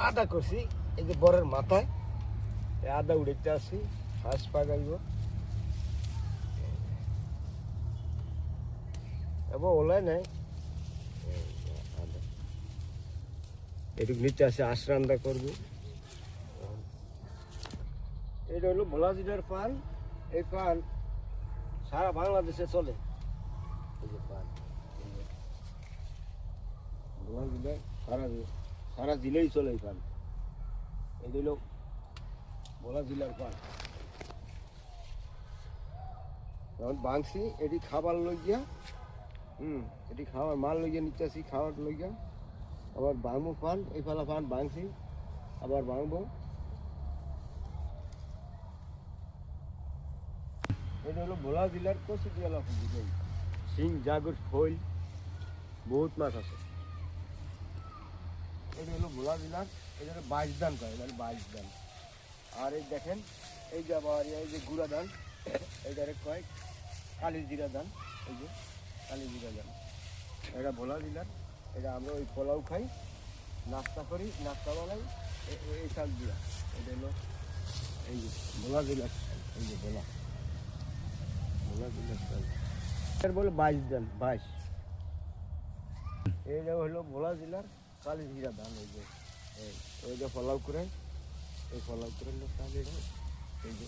আদা করছি এই যে বরের মাথায় আদা উড়াইতে আসি হাঁস পাকাইব এবং ওলাই নাই এটুকু নিচে আসে আঁশ রান্না করবো। এটা হলো ভোলা জিরার পান। এই পান সারা বাংলাদেশে চলে। এই যে পান ভোলা জিরার সারা জেলেই চলে এই পান। এই হলো ভোলা জিলার পান। যখন বাংছি এটি খাবার লইয়া এটি খাবার মাল লইয়া নিতে আসি খাবার লইয়া আবার ভাঙবো পান এই ফেলা পান ভাঙছি আবার ভাঙবো। এটা হলো ভোলা জেলার কচুটিয়ালা পুকুর শিং জাগর খৈল বহুত মাছ আছে। এটা হলো ভোলা জেলার এটা হলো বাইশ ধান কয় মানে বাইশ ধান। আর এই দেখেন এই যে আবার এই যে গুড়া ধান এইটারে কয় কালি জিরা ধান। এই যে কালি জিরা ধান এটা ভোলা জেলার। এটা আমরা ওই পোলাও খাই নাস্তা করি নাস্তা বানাই এই শাক দিয়া। এটা হলো এই যে ভোলা জেলার এই যে ভোলা জেলার বলে বাইশ ধান 22। এইটা হলো ভোলা জেলার কালি জিরা ধান। এই যে পোলাও করে এই পোলাও করে এই যে